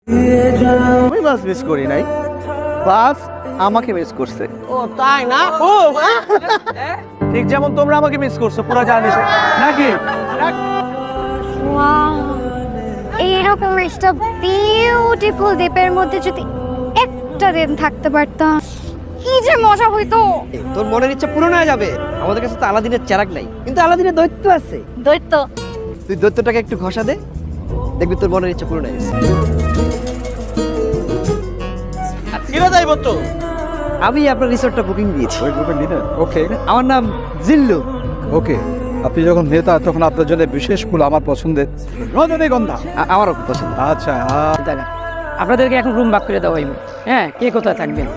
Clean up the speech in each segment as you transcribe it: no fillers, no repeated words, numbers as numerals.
আমি bus miss করি নাই, বাস আমাকে মিস করছে। ও তাই না? ও ঠিক যেমন তোমরা আমাকে মিস করছো পুরো জার্নিতে নাকি? ওয়াও, এইরকম একটা বিউটিফুল দ্বীপের মধ্যে যদি একটা দিন থাকতে পারতাম, কি যে মজা হইতো। তোর মনের ইচ্ছা পূরণ হয়ে যাবে। আমাদের কাছে তো আলাদিনের চেরাগ নাই, কিন্তু আলাদিনের দৈত্য আছে। দৈত্য? তুই দৈত্যটাকে একটু ঘষা দে, দেখবি তোর মনের ইচ্ছা পূরণ হয়ে গেছে। কিরা যাইব তো? আমি আপনার রিসোর্টটা বুকিং দিয়েছি। ওই গ্রুপের লিডার? ওকে আমার নাম জিল্লু। ওকে, আপনি যখন নেতা তখন আপনার জন্য বিশেষ ফুল আমার পছন্দের রজনীগন্ধা। আমারও খুব পছন্দ। আচ্ছা আপনাদেরকে এখন রুম ভাগ করে দেওয়া হইবে। হ্যাঁ, কে কোথায় থাকবেন?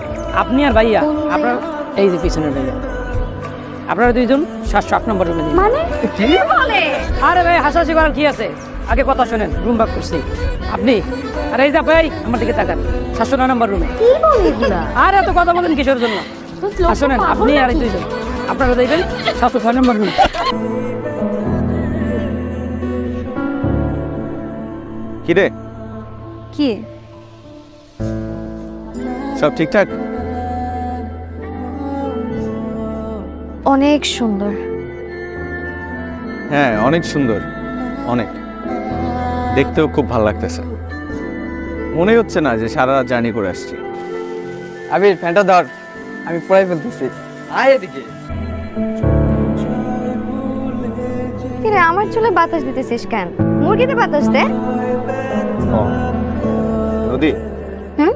আপনি আর ভাইয়া, আপনার এই যে পিছনের ভাইয়া, আপনারা দুইজন 708 নম্বর রুমে দিন। মানে কি বলে? আরে ভাই, হাসাহাসি করার কি আছে? আগে কথা শোনেন, রুম ভাগ করছি। আপনি আর এই যে ভাই আমার দিকে তাকান, 709 নম্বর রুমে। কি বলে এগুলা? আর এত কথা বলেন কিসের জন্য? শোনেন, আপনি আর এই দুইজন আপনারা দেখবেন 706 নম্বর রুমে। কি রে, কি সব ঠিকঠাক? অনেক সুন্দর। হ্যাঁ, অনেক সুন্দর, অনেক। দেখতেও খুব ভালো লাগতেছে। মনে হচ্ছে না যে সারা রাত জার্নি করে আসছি। আবির ফ্যানটা ধর, আমি পড়াই ফেলতেছি। আয় এদিকে। কি রে, আমার চুলে বাতাস দিতেছিস কেন? মুরগিতে বাতাস দে। নদী, হুম,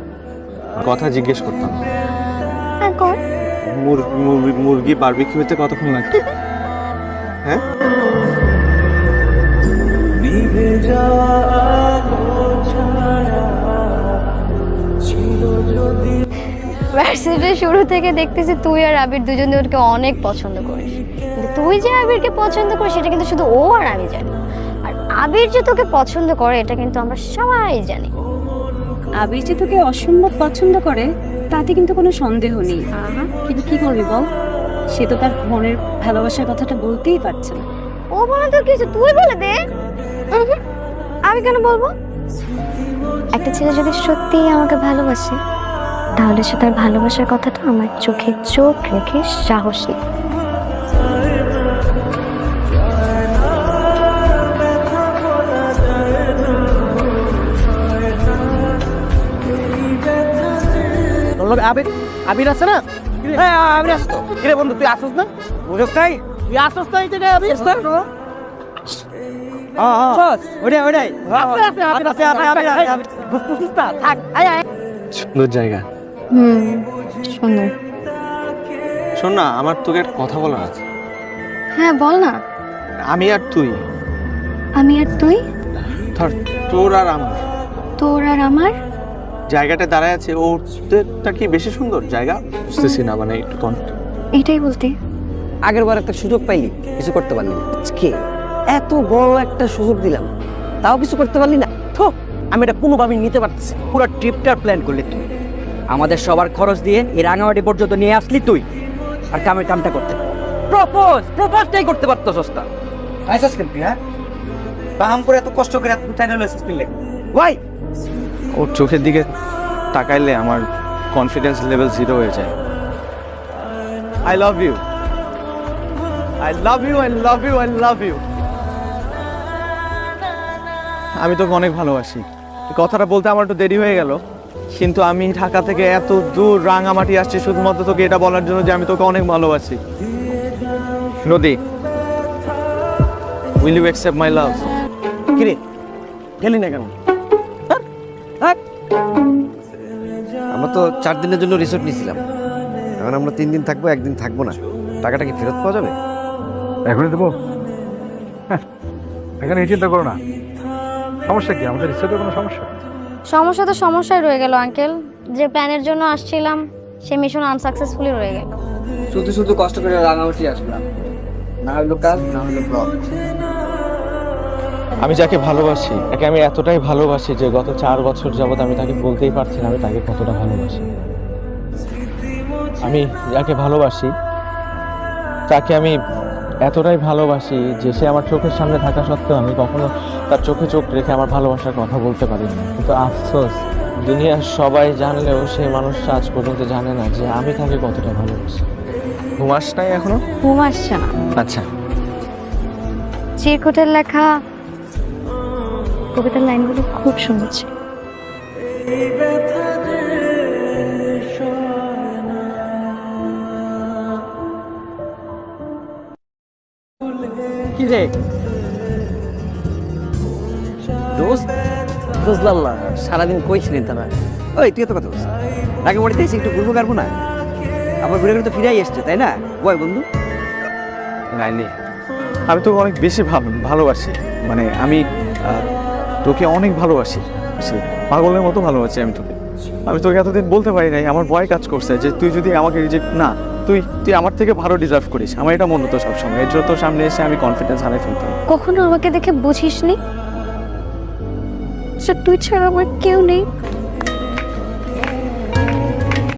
কথা জিজ্ঞেস করতাম। হ্যাঁ কর। মুরগি বারবিকিউতে কতক্ষণ লাগে? হ্যাঁ, ভার্সিটির শুরু থেকে দেখতেছি তুই আর আবির দুজনে ওকে অনেক পছন্দ করিস, কিন্তু তুই যে আবিরকে পছন্দ করিস সেটা কিন্তু শুধু ও আর আমি জানি, আর আবির যে তোকে পছন্দ করে এটা কিন্তু আমরা সবাই জানি। আবির যে তোকে অসম্ভব পছন্দ করে তাতে কিন্তু কোনো সন্দেহ নেই। কিন্তু কি করবি বল, সে তো তার মনের ভালোবাসার কথাটা বলতেই পারছে না। ও বলে তো কিছু, তুই বলে দে। আমি কেন বলবো? একটা ছেলে যদি সত্যিই আমাকে ভালোবাসে তাহলে সে তার ভালোবাসার কথাটা আমার চোখে চোখ রেখে সাহস নেয়। আবির, আবির আছে না? হ্যাঁ, আবির আসতো। কিরে বন্ধু, তুই আসছ না? বুঝছ নাই? তুই আসছ না? এই জায়গায় আবির আসতো। সুন্দর জায়গা। সুন্দর। শোন না, আমার তোকে একটা কথা বলার আছে। হ্যাঁ বল না। আমি আর তুই, আমি আর তুই, ধর তোর আর আমার তোর আর আমার জায়গাটা দাঁড়ায় আছে, ওটা কি বেশি সুন্দর জায়গা? বুঝতেছি না, মানে একটু এটাই বলতে। আগের বার একটা সুযোগ পাইলি, কিছু করতে পারলি না। আজকে এত বড় একটা সুযোগ দিলাম, তাও কিছু করতে পারলি না। থো, আমি এটা কোনোভাবেই নিতে পারতেছি। পুরো ট্রিপটার প্ল্যান করলি তুই, আমাদের সবার খরচ দিয়ে এই রাঙামাটি পর্যন্ত নিয়ে আসলি তুই, আর কামটা করতে প্রপোজটাই করতে পারতো সস্তা। আইসাস কেন তুই? হ্যাঁ, বাহাম করে এত কষ্ট করে এত টাইম লাইসেন্স পেলে ওয়াই? ওর চোখের দিকে তাকাইলে আমার কনফিডেন্স লেভেল 0 হয়ে যায়। I love you, I love you, I love you, I love you. আমি তোকে অনেক ভালোবাসি। এই কথাটা বলতে আমার একটু দেরি হয়ে গেল, কিন্তু আমি ঢাকা থেকে এত দূর রাঙামাটি আসছি শুধুমাত্র তোকে এটা বলার জন্য যে আমি তোকে অনেক ভালোবাসি। নদী, উইল ইউ অ্যাকসেপ্ট মাই লাভ? কিরে গেলি না কেন? আমরা তো 4 দিনের জন্য রিসোর্ট নিয়েছিলাম, এখন আমরা 3 দিন থাকবো, 1 দিন থাকবো না। টাকাটা কি ফেরত পাওয়া যাবে? এখনই দেবো? এখানে চিন্তা করো না। সমস্যা কি? আমাদের রিসোর্টে কোনো সমস্যা? সমস্যা তো সমস্যায় রয়ে গেল আঙ্কেল। যে প্ল্যানের জন্য আসছিলাম সে মিশন আনসাকসেসফুলি রয়ে গেল। শুধু শুধু কষ্ট করে রাঙামাটি আসলাম, না হলো কাজ, না হলো ব্লগ। আমি যাকে ভালোবাসি তাকে আমি এতটাই ভালোবাসি যে গত 4 বছর যাবত আমি তাকে বলতেই পারছি না আমি তাকে কতটা ভালোবাসি। আমি যাকে ভালোবাসি তাকে আমি এতটাই ভালোবাসি যে সে আমার চোখের সামনে থাকা সত্ত্বেও আমি কখনো তার চোখে চোখ রেখে আমার ভালোবাসার কথা বলতে পারিনি। কিন্তু আফসোস, দুনিয়ার সবাই জানলেও সেই মানুষটা আজ পর্যন্ত জানে না যে আমি তাকে কতটা ভালোবাসি। ঘুমাস নাই এখনো? ঘুম আসছে না। আচ্ছা, চিরকুটের লেখা কবিতার লাইনগুলো খুব সুন্দর ছিল। কি রে দোস্ত, বুঝলাম না সারাদিন কই ছিলেন তারা? ওই তুই এত কথা বলছিস, আগে বাড়িতে এসে একটু ঘুরবো কারবো না? আবার ঘুরে ঘুরে তো ফিরাই এসছে, তাই না বয় বন্ধু? নাইনি, আমি তোকে অনেক বেশি ভালোবাসি। মানে আমি তোকে অনেক ভালোবাসি, পাগলের মতো ভালোবাসি আমি তোকে। আমি তোকে এতদিন বলতে পারি নাই, আমার ভয় কাজ করছে যে তুই যদি আমাকে রিজেক্ট না, তুই আমার থেকে ভালো ডিজার্ভ করিস। আমার এটা মনে হতো সবসময়, এর জন্য তোর সামনে এসে আমি কনফিডেন্স হারাই ফেলতাম। কখনো আমাকে দেখে বুঝিসনি তুই ছাড়া আমার কেউ নেই।